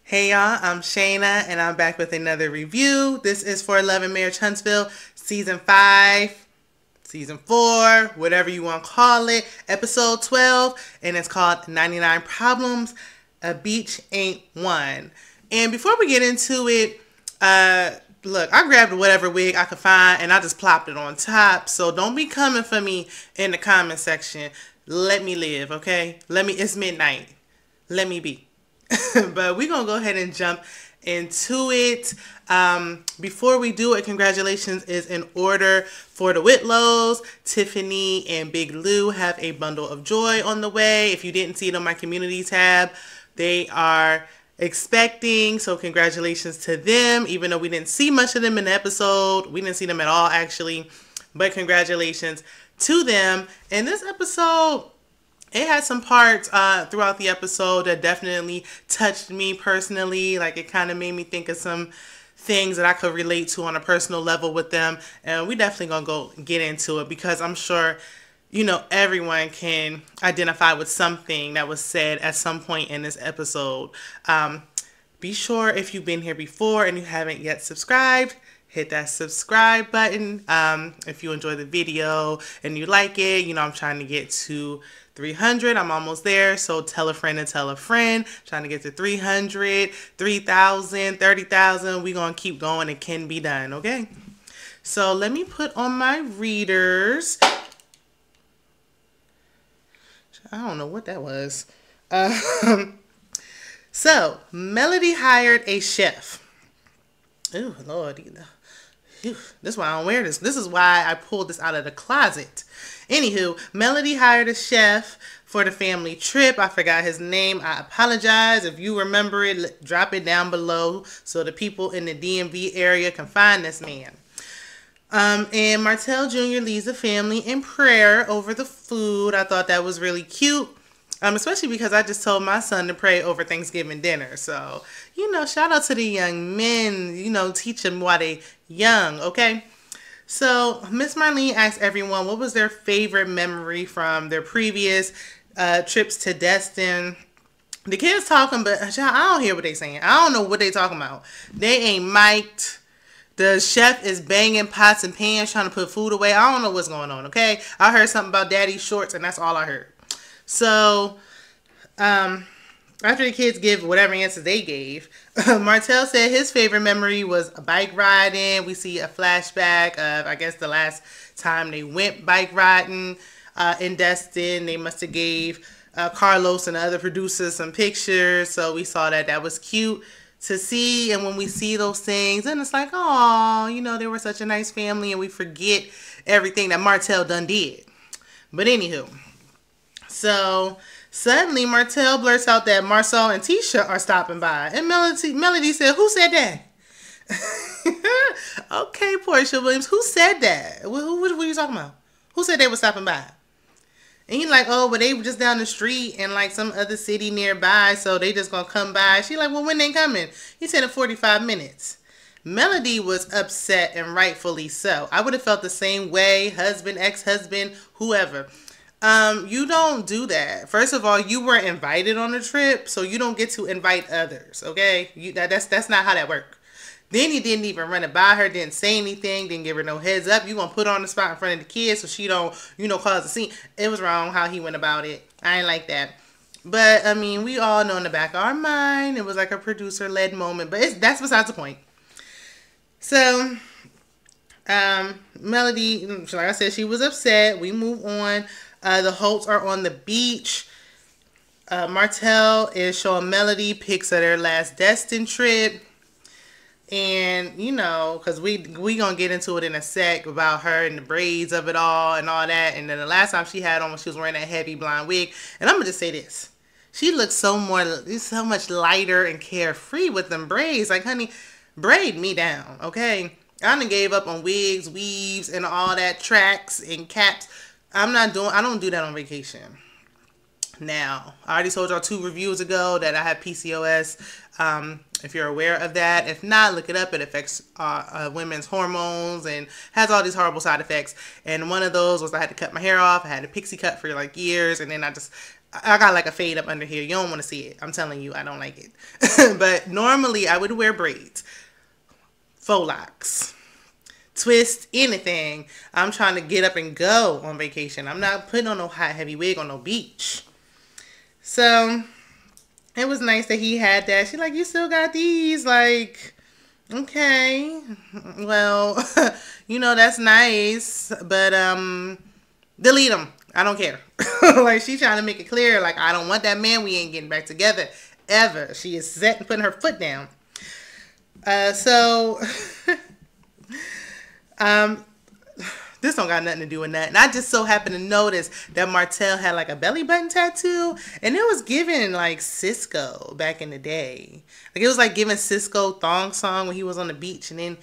Hey y'all, I'm Shayna and I'm back with another review. This is for LAMH Huntsville, Season 5, Season 4, whatever you want to call it, Episode 12, and it's called 99 Problems a Beach Ain't One. And before we get into it, look, I grabbed whatever wig I could find and I just plopped it on top. So don't be coming for me in the comment section. Let me live, okay? It's midnight. Let me be. But we're going to go ahead and jump into it. Before we do it, congratulations is in order for the Whitlows. Tiffany and Big Lou have a bundle of joy on the way. If you didn't see it on my community tab, they are expecting, so congratulations to them. Even though we didn't see much of them in the episode, we didn't see them at all actually, but congratulations to them. And this episode, it had some parts throughout the episode that definitely touched me personally. Like, it kind of made me think of some things that I could relate to on a personal level with them. And we definitely gonna go get into it because I'm sure, you know, everyone can identify with something that was said at some point in this episode. Be sure, if you've been here before and you haven't yet subscribed, hit that subscribe button. If you enjoy the video and you like it, you know, I'm trying to get to 300. I'm almost there. So tell a friend and tell a friend. Trying to get to 300, 3,000, 30,000. We're going to keep going. It can be done. Okay. So let me put on my readers. I don't know what that was. So Melody hired a chef. Oh, Lord. This is why I don't wear this. This is why I pulled this out of the closet. Anywho, Melody hired a chef for the family trip. I forgot his name. I apologize. If you remember it, drop it down below so the people in the DMV area can find this man. And Martell Jr. leads the family in prayer over the food. I thought that was really cute. Especially because I just told my son to pray over Thanksgiving dinner. So, you know, shout out to the young men, you know, teach them while they young, okay? So, Miss Marlene asked everyone what was their favorite memory from their previous trips to Destin. The kids talking, but I don't hear what they saying. I don't know what they talking about. They ain't mic'd. The chef is banging pots and pans trying to put food away. I don't know what's going on, okay? I heard something about daddy's shorts, and that's all I heard. So, after the kids give whatever answer they gave, Martell said his favorite memory was bike riding. We see a flashback of, I guess, the last time they went bike riding in Destin. They must have gave Carlos and the other producers some pictures. So we saw that. That was cute to see. And when we see those things, and it's like, oh, you know, they were such a nice family, and we forget everything that Martell done did. But anywho. So suddenly Martell blurts out that Marsau and Tisha are stopping by. And Melody said, who said that? Okay, Portia Williams, who said that? What were you talking about? Who said they were stopping by? And he's like, oh, but they were just down the street in like some other city nearby, so they just gonna come by. She like, well, when they coming? He said in 45 minutes. Melody was upset, and rightfully so. I would have felt the same way, husband, ex-husband, whoever. You don't do that. First of all, you were invited on the trip, so you don't get to invite others, okay? That's not how that works. Then he didn't even run it by her, didn't say anything, didn't give her no heads up. You gonna put her on the spot in front of the kids so she don't, you know, cause a scene. It was wrong how he went about it. I ain't like that. But, I mean, we all know in the back of our mind, it was like a producer-led moment, but that's besides the point. So, Melody, like I said, she was upset. We move on. The Holts are on the beach. Martell is showing Melody pics of their last Destin trip. And, you know, because we going to get into it in a sec about her and the braids of it all and all that. And then the last time she had on when she was wearing that heavy blonde wig. And I'm going to just say this. She looks so much lighter and carefree with them braids. Like, honey, braid me down, okay? I done gave up on wigs, weaves, and all that, tracks and caps. I don't do that on vacation. Now, I already told y'all 2 reviews ago that I had PCOS, if you're aware of that. If not, look it up. It affects women's hormones and has all these horrible side effects. And one of those was I had to cut my hair off. I had a pixie cut for like years, and then I got like a fade up under here. You don't want to see it. I'm telling you, I don't like it. But normally I would wear braids, faux locks, twist, anything. I'm trying to get up and go on vacation. I'm not putting on no hot, heavy wig on no beach. So it was nice that he had that. She's like, you still got these? Like, okay. Well, you know, that's nice. But delete them. I don't care. Like, she trying to make it clear, like, I don't want that man. We ain't getting back together ever. She is set and putting her foot down. This don't got nothing to do with that. And I just so happened to notice that Martell had like a belly button tattoo. And it was giving like Cisco back in the day. Like, it was like giving Cisco Thong Song when he was on the beach. And then,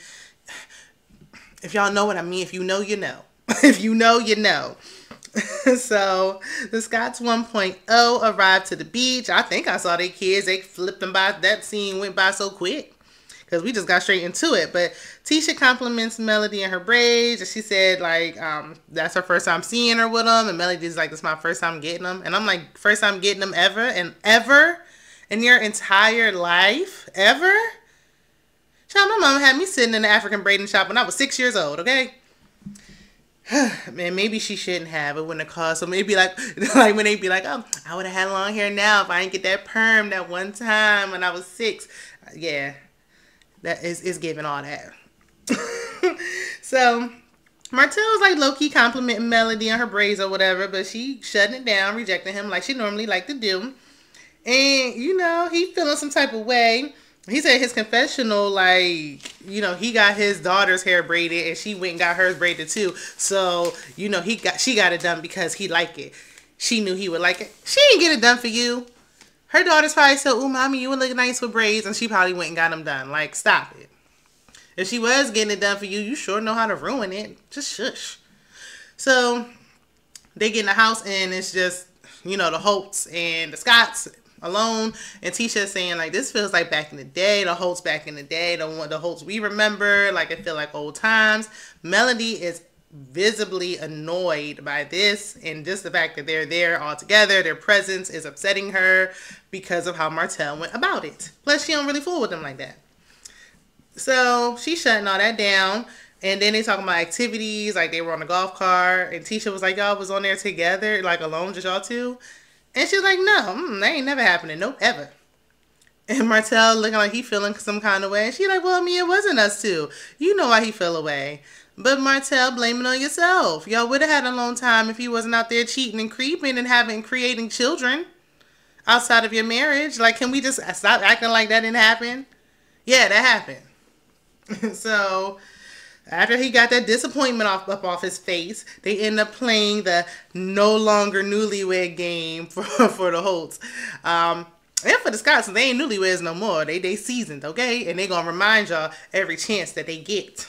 if y'all know what I mean, if you know, you know. If you know, you know. So the Scotts 1.0 arrived to the beach. I think I saw their kids. They flipped them by. That scene went by so quick because we just got straight into it. But Tisha compliments Melody and her braids. And she said, like, that's her first time seeing her with them. And Melody's like, this is my first time getting them. And I'm like, first time getting them ever? And ever? In your entire life? Ever? Child, my mom had me sitting in the African braiding shop when I was 6 years old, okay? Man, maybe she shouldn't have. It wouldn't have cost. So maybe like when they be like, oh, I would have had long hair now if I didn't get that perm that one time when I was 6. Yeah, that is giving all that. So Martell's like low-key complimenting Melody on her braids or whatever, but she shutting it down, rejecting him like she normally like to do. And, you know, he feeling some type of way. He said his confessional, like, you know, he got his daughter's hair braided and she went and got hers braided too. So, you know, she got it done because he liked it. She knew he would like it. She didn't get it done for you. Her daughter's probably said, ooh, mommy, you would look nice with braids. And she probably went and got them done. Like, stop it. If she was getting it done for you, you sure know how to ruin it. Just shush. So, they get in the house and it's just, you know, the Holts and the Scotts alone, and Tisha saying like, this feels like back in the day, the Holts back in the day, the Holts we remember, like it feel like old times. Melody is visibly annoyed by this, and just the fact that they're there all together, their presence is upsetting her because of how Martell went about it. Plus, she don't really fool with them like that. So she's shutting all that down. And then they talking about activities, like they were on a golf cart, and Tisha was like, y'all was on there together, like alone, just y'all two. And she's like, no, that ain't never happening. Nope, ever. And Martell looking like he feeling some kind of way. And she's like, well, I mean, it wasn't us two. You know why he feel away. But Martell, blame it on yourself. Y'all would have had a long time if he wasn't out there cheating and creeping and creating children outside of your marriage. Like, can we just stop acting like that didn't happen? Yeah, that happened. So after he got that disappointment up off his face, they end up playing the no longer newlywed game for the Holts. And for the Scotts, they ain't newlyweds no more. They seasoned, okay? And they gonna remind y'all every chance that they get.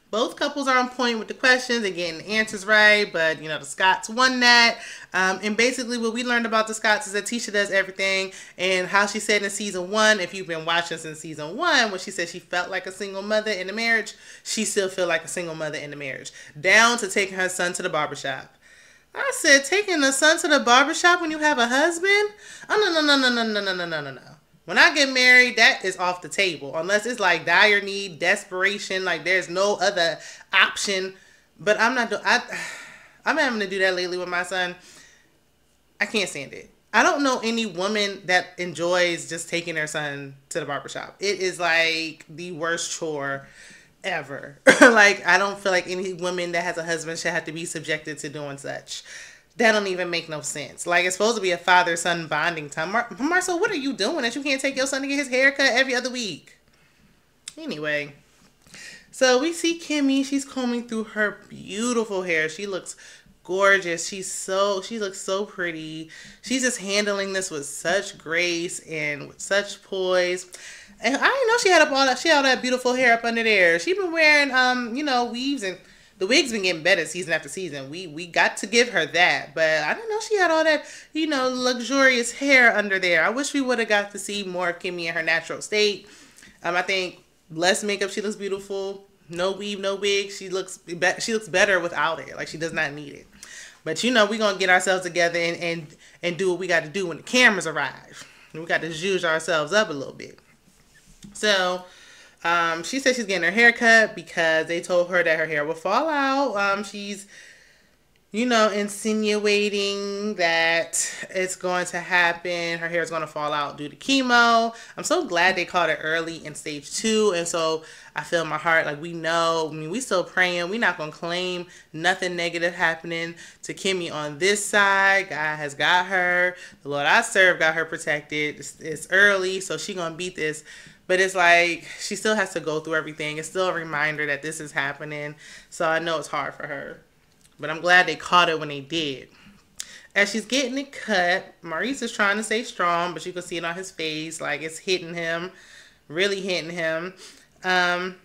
Both couples are on point with the questions and getting the answers right, but, you know, the Scotts won that. And basically what we learned about the Scotts is that Tisha does everything, and how she said in season 1, if you've been watching since season 1, when she said she felt like a single mother in the marriage, she still feel like a single mother in the marriage. Down to taking her son to the barbershop. I said, taking the son to the barbershop when you have a husband? Oh, no. When I get married, that is off the table. Unless it's like dire need, desperation, like there's no other option. But I'm having to do that lately with my son. I can't stand it. I don't know any woman that enjoys just taking their son to the barbershop. It is like the worst chore ever. Like, I don't feel like any woman that has a husband should have to be subjected to doing such. That don't even make no sense. Like, it's supposed to be a father-son bonding time. Marsau, what are you doing that you can't take your son to get his hair cut every other week? Anyway, so we see Kimmi. She's combing through her beautiful hair. She looks gorgeous. She looks so pretty. She's just handling this with such grace and with such poise. And I didn't know she had all that beautiful hair up under there. She been wearing, you know, weaves and the wig's been getting better season after season. We got to give her that. But I didn't know she had all that, luxurious hair under there. I wish we would have got to see more of Kimmi in her natural state. I think less makeup, she looks beautiful. No weave, no wig. She looks better without it. Like, she does not need it. But we're going to get ourselves together and do what we got to do when the cameras arrive. We got to zhuzh ourselves up a little bit. So, she said she's getting her hair cut because they told her that her hair will fall out. She's, insinuating that it's going to happen. Her hair is going to fall out due to chemo. I'm so glad they caught it early in stage 2. And so I feel in my heart, like, we know, we still praying. We're not going to claim nothing negative happening to Kimmi on this side. God has got her. The Lord I serve got her protected. It's early, so she going to beat this. But it's like, she still has to go through everything. It's still a reminder that this is happening. So I know it's hard for her. But I'm glad they caught it when they did. As she's getting it cut, Maurice is trying to stay strong, but you can see it on his face. Like, it's hitting him. Really hitting him. And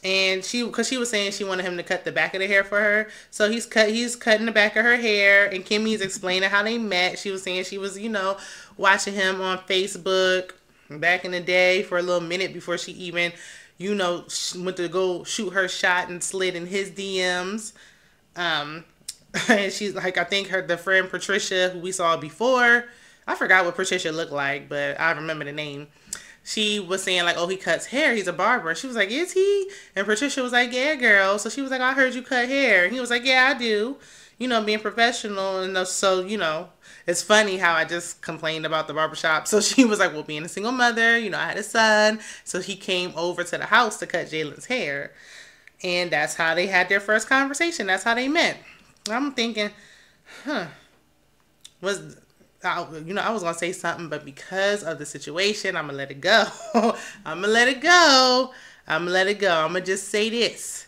because she was saying she wanted him to cut the back of the hair for her. So he's cutting the back of her hair. And Kimmy's explaining how they met. She was saying she was, watching him on Facebook back in the day for a little minute before she even, went to go shoot her shot and slid in his DMs. And she's like, I think the friend Patricia, who we saw before, I forgot what Patricia looked like, but I remember the name. She was saying like, oh, he cuts hair. He's a barber. She was like, is he? And Patricia was like, yeah, girl. So she was like, I heard you cut hair. And he was like, yeah, I do. Being professional. And so, it's funny how I just complained about the barbershop. So she was like, well, being a single mother, I had a son. So he came over to the house to cut Jalen's hair. And that's how they had their first conversation. That's how they met. I'm thinking, I was going to say something, but because of the situation, I'm going to let it go. I'm going to just say this.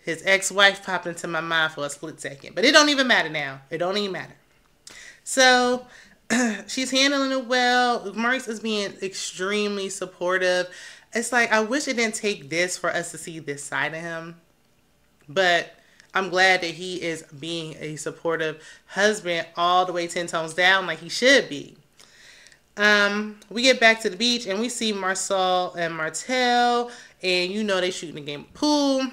His ex-wife popped into my mind for a split second. But it don't even matter now. It don't even matter. So, she's handling it well. Maurice is being extremely supportive. It's like, I wish it didn't take this for us to see this side of him. But I'm glad that he is being a supportive husband all the way 10 tones down like he should be. We get back to the beach and we see Marsau and Martell. And they shooting a game of pool.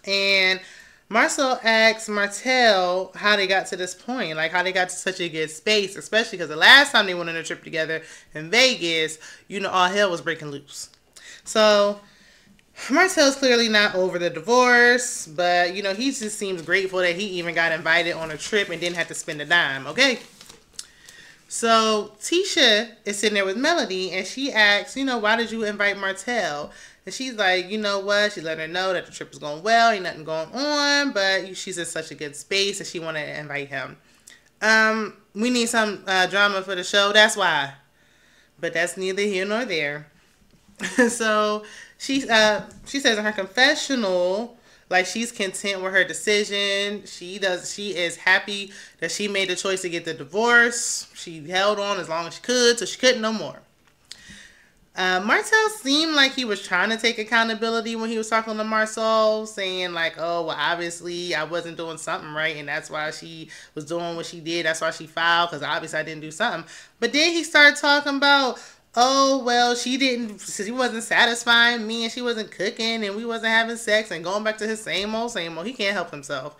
And Marsau asks Martell how they got to this point. Like, how they got to such a good space. Especially because the last time they went on a trip together in Vegas, all hell was breaking loose. So, Martell's clearly not over the divorce, but, he just seems grateful that he even got invited on a trip and didn't have to spend a dime, okay? So, Tisha is sitting there with Melody, and she asks, why did you invite Martell? And she's like, you know what? She let her know that the trip was going well, ain't nothing going on, but she's in such a good space that she wanted to invite him. We need some drama for the show, that's why. But that's neither here nor there. So she says in her confessional, like, she's content with her decision. She is happy that she made the choice to get the divorce. She held on as long as she could, so she couldn't no more. Martell seemed like he was trying to take accountability when he was talking to Marsau, saying like, oh, well, obviously I wasn't doing something right, and that's why she was doing what she did. That's why she filed, because obviously I didn't do something. But then he started talking about, oh, well, she wasn't satisfying me, and she wasn't cooking, and we wasn't having sex, and going back to his same old. He can't help himself.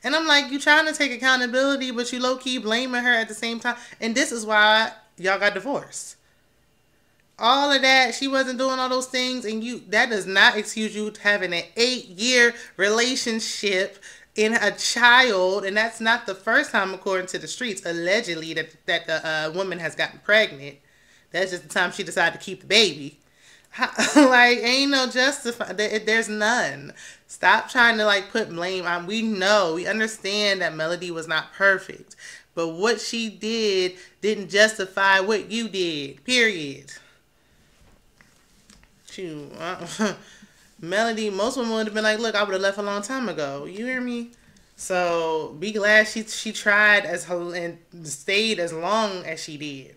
And I'm like, you trying to take accountability, but you low-key blaming her at the same time. And this is why y'all got divorced. All of that, she wasn't doing all those things, and that does not excuse you having an 8-year relationship in a child, and that's not the first time, according to the streets, allegedly, that the woman has gotten pregnant. That's just the time she decided to keep the baby. Like, ain't no justify. There's none. Stop trying to, like, put blame on. We understand that Melody was not perfect. But what she did didn't justify what you did. Period. Shoot. Melody, most women would have been like, look, I would have left a long time ago. You hear me? So, be glad she tried and stayed as long as she did.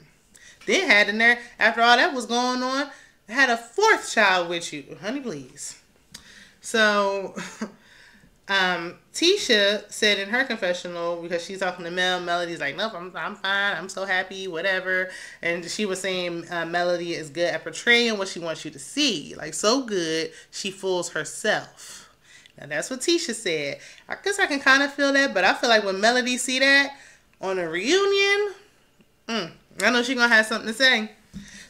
Then had in there, after all that was going on, had a 4th child with you. Honey, please. So, Tisha said in her confessional, because she's talking to Melody's like, nope, I'm fine. I'm so happy, whatever. And she was saying Melody is good at portraying what she wants you to see. Like, so good, she fools herself. Now, that's what Tisha said. I guess I can kind of feel that, but I feel like when Melody see that on a reunion, I know she's going to have something to say.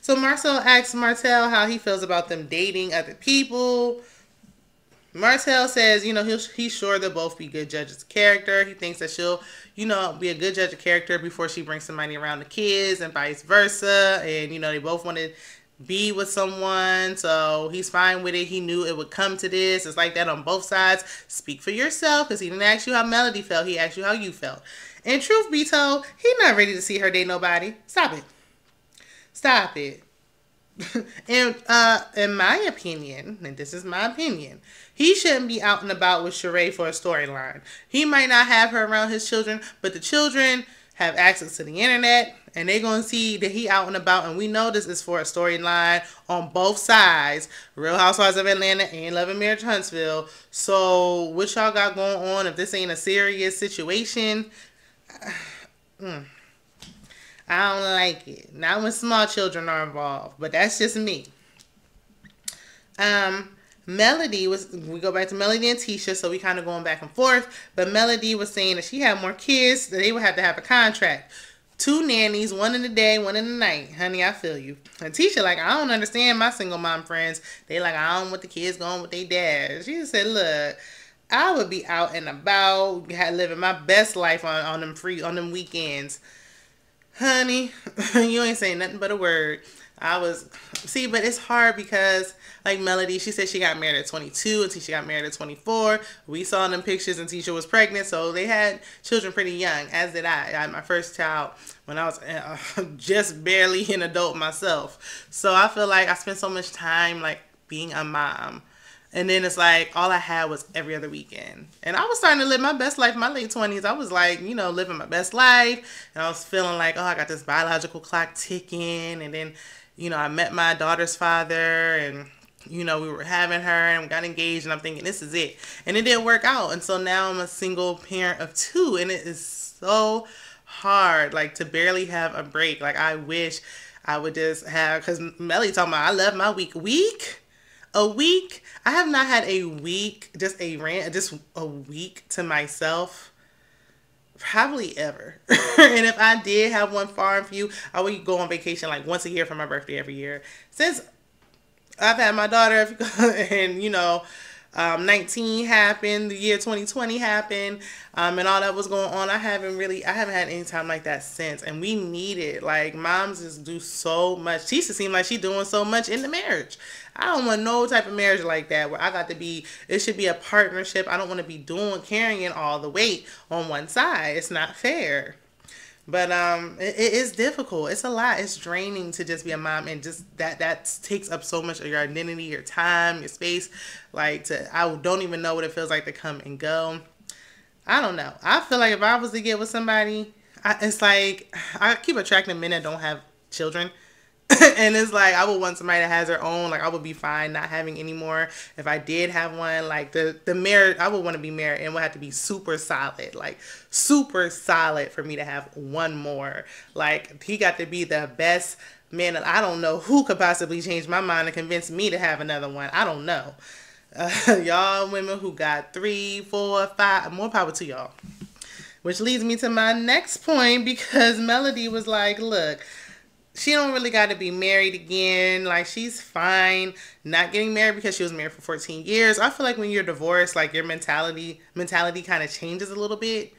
So Marsau asks Martell how he feels about them dating other people. Martell says, you know, he's sure they'll both be good judges of character. He thinks that she'll, you know, be a good judge of character before she brings somebody around the kids and vice versa. And, you know, they both want to be with someone, so he's fine with it. He knew it would come to this. It's like that on both sides. Speak for yourself, because he didn't ask you how Melody felt. He asked you how you felt. And truth be told, he's not ready to see her date nobody. Stop it. Stop it. And in my opinion, and this is my opinion, he shouldn't be out and about with Sheree for a storyline. He might not have her around his children, but the children have access to the internet, and they're going to see that he out and about, and we know this is for a storyline on both sides, Real Housewives of Atlanta and Love and Marriage Huntsville. So what y'all got going on? If this ain't a serious situation, I don't like it. Not when small children are involved, but that's just me. Melody we go back to Melody and Tisha, so we kind of going back and forth, but Melody was saying that she had more kids, that they would have to have a contract. 2 nannies, 1 in the day, 1 in the night. Honey, I feel you. And Tisha like, I don't understand my single mom friends. They like, I don't want the kids going with their dad. She just said, look, I would be out and about, living my best life on them weekends. Honey, you ain't saying nothing but a word. But it's hard because, like Melody, she said she got married at 22 and Tisha got married at 24. We saw them pictures and Tisha was pregnant, so they had children pretty young, as did I. I had my first child when I was just barely an adult myself. So I feel like I spent so much time, like, being a mom. And then it's like, all I had was every other weekend. And I was starting to live my best life in my late 20s. I was like, you know, living my best life. And I was feeling like, oh, I got this biological clock ticking. And then, you know, I met my daughter's father. And, you know, we were having her and we got engaged. And I'm thinking, this is it. And it didn't work out. And so now I'm a single parent of 2. And it is so hard, like, to barely have a break. Like, I wish I would just have, because Melly talking about, I love my week. A week? I have not had a week, just a week to myself, probably ever. And if I did have one far and few, I would go on vacation like once a year for my birthday every year. Since I've had my daughter, and you know, 19 happened, the year 2020 happened, and all that was going on. I haven't had any time like that since, and we need it. Like, moms just do so much. Tisha seems like she's doing so much in the marriage. I don't want no type of marriage like that where I got to be, it should be a partnership. I don't want to be carrying all the weight on one side. It's not fair. But it is difficult. It's a lot. It's draining to just be a mom, and just that takes up so much of your identity, your time, your space. Like, I don't even know what it feels like to come and go. I don't know. I feel like if I was to get with somebody, it's like I keep attracting men that don't have children. And it's like, I would want somebody that has their own. Like, I would be fine not having any more. If I did have one, like, the marriage, I would want to be married, and it would have to be super solid. Like, super solid for me to have one more. Like, he got to be the best man. I don't know who could possibly change my mind and convince me to have another one. I don't know. Y'all women who got 3, 4, 5, more power to y'all. Which leads me to my next point, because Melody was like, look, she don't really got to be married again. Like, she's fine not getting married because she was married for 14 years. I feel like when you're divorced, like, your mentality kind of changes a little bit.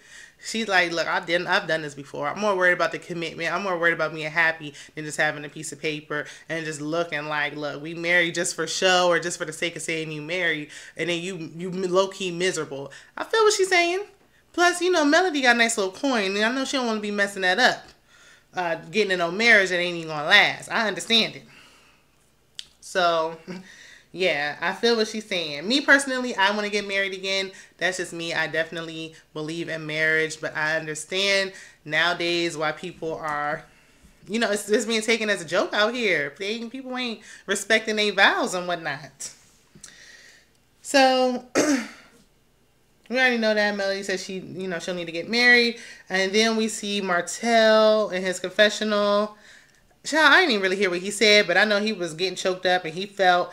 She's like, look, I've done this before. I'm more worried about the commitment. I'm more worried about being happy than just having a piece of paper and just looking like, look, we married just for show or just for the sake of saying you married, and then you low-key miserable. I feel what she's saying. Plus, you know, Melody got a nice little coin, and I know she don't want to be messing that up. Getting in a marriage that ain't even gonna last. I understand it. So, yeah, I feel what she's saying. Me personally, I want to get married again. That's just me. I definitely believe in marriage, but I understand nowadays why people are, you know, it's being taken as a joke out here. People ain't respecting their vows and whatnot. So, We already know that. Melody says she'll need to get married. And then we see Martell in his confessional. Child, I didn't even really hear what he said, but I know he was getting choked up and he felt,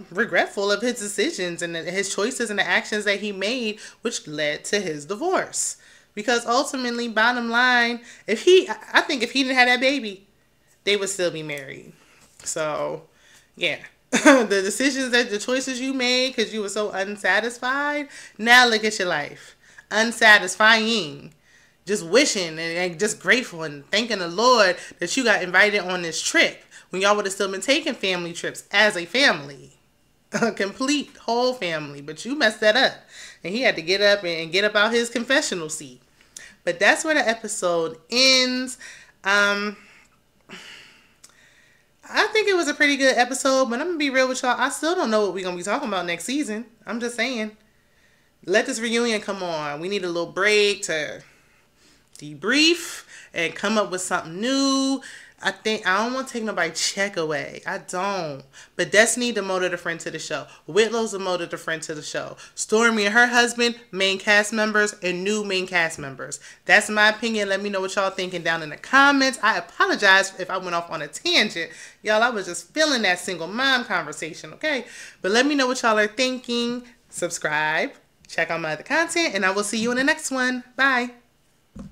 regretful of his decisions and his choices and the actions that he made, which led to his divorce. Because ultimately, bottom line, I think if he didn't have that baby, they would still be married. So, yeah. The choices you made because you were so unsatisfied, now look at your life. Unsatisfying. Just wishing and just grateful and thanking the Lord that you got invited on this trip when y'all would have still been taking family trips as a family. A complete whole family. But you messed that up. And he had to get up and get up out his confessional seat. But that's where the episode ends. I think it was a pretty good episode, but I'm going to be real with y'all. I still don't know what we're going to be talking about next season. I'm just saying. Let this reunion come on. We need a little break to debrief and come up with something new. I don't want to take nobody's check away. I don't. But Destiny demoted a friend to the show. Whitlow's demoted a friend to the show. Stormy and her husband, main cast members, and new main cast members. That's my opinion. Let me know what y'all thinking down in the comments. I apologize if I went off on a tangent. Y'all, I was just feeling that single mom conversation, okay? But let me know what y'all are thinking. Subscribe. Check out my other content. And I will see you in the next one. Bye.